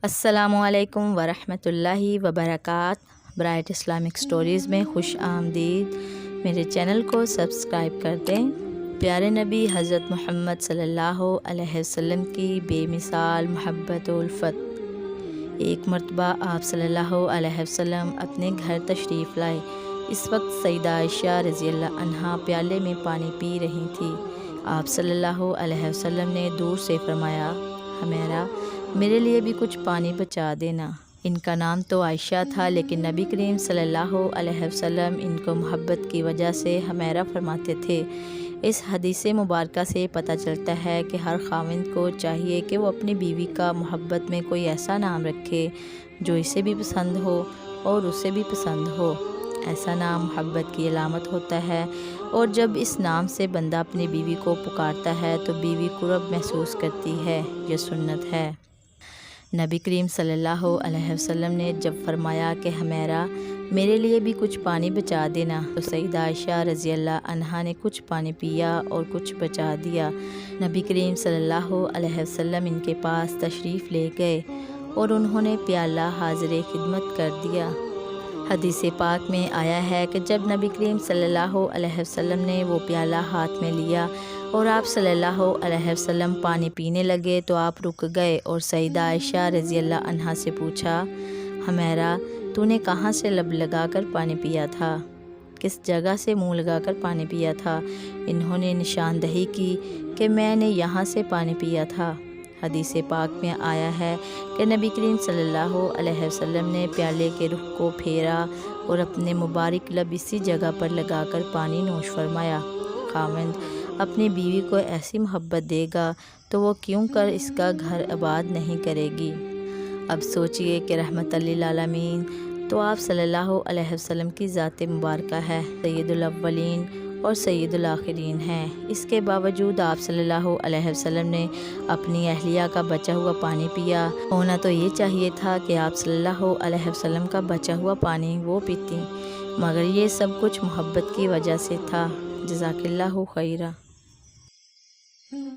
السلام علیکم ورحمۃ وبرکاتہ۔ برائٹ اسلامک سٹوریز میں خوش آمدید۔ میرے چینل کو سبسکرائب کر دیں۔ پیارے نبی حضرت محمد صلی اللہ علیہ وسلم کی بے مثال محبت و الفت۔ ایک مرتبہ آپ صلی اللہ علیہ وسلم اپنے گھر تشریف لائے۔ اس وقت سیدہ عائشہ رضی اللہ عنہا پیالے میں پانی پی رہی تھی۔ آپ صلی اللہ علیہ وسلم نے دور سے فرمایا، ہمیرا میرے لیے بھی کچھ پانی بچا دینا۔ ان کا نام تو عائشہ تھا، لیکن نبی کریم صلی اللہ علیہ وسلم ان کو محبت کی وجہ سے ہمیرا فرماتے تھے۔ اس حدیث مبارکہ سے پتہ چلتا ہے کہ ہر خاوند کو چاہیے کہ وہ اپنی بیوی کا محبت میں کوئی ایسا نام رکھے جو اسے بھی پسند ہو اور اسے بھی پسند ہو۔ ایسا نام محبت کی علامت ہوتا ہے، اور جب اس نام سے بندہ اپنی بیوی کو پکارتا ہے تو بیوی قرب محسوس کرتی ہے۔ یہ سنت ہے۔ نبی کریم صلی اللہ علیہ وسلم نے جب فرمایا کہ ہمیرا میرے لیے بھی کچھ پانی بچا دینا، تو سیدہ عائشہ رضی اللہ عنہا نے کچھ پانی پیا اور کچھ بچا دیا۔ نبی کریم صلی اللہ علیہ وسلم ان کے پاس تشریف لے گئے اور انہوں نے پیالہ حاضر خدمت کر دیا۔ حدیث پاک میں آیا ہے کہ جب نبی کریم صلی اللہ علیہ وسلم نے وہ پیالہ ہاتھ میں لیا اور آپ صلی اللہ علیہ وسلم پانی پینے لگے تو آپ رک گئے اور سیدہ عائشہ رضی اللہ عنہا سے پوچھا، ہمیرا تو نے کہاں سے لب لگا کر پانی پیا تھا؟ کس جگہ سے منہ لگا کر پانی پیا تھا؟ انہوں نے نشاندہی کی کہ میں نے یہاں سے پانی پیا تھا۔ حدیث پاک میں آیا ہے کہ نبی کریم صلی اللہ علیہ وسلم نے پیالے کے رخ کو پھیرا اور اپنے مبارک لب اسی جگہ پر لگا کر پانی نوش فرمایا۔ خاوند اپنی بیوی کو ایسی محبت دے گا تو وہ کیوں کر اس کا گھر آباد نہیں کرے گی؟ اب سوچئے کہ رحمت للعالمین تو آپ صلی اللہ علیہ وسلم کی ذات مبارکہ ہے، سید الاولین اور سید الآخرین ہیں۔ اس کے باوجود آپ صلی اللہ علیہ وسلم نے اپنی اہلیہ کا بچا ہوا پانی پیا۔ ہونا تو یہ چاہیے تھا کہ آپ صلی اللہ علیہ وسلم کا بچا ہوا پانی وہ پیتی، مگر یہ سب کچھ محبت کی وجہ سے تھا۔ جزاک اللہ خیرہ۔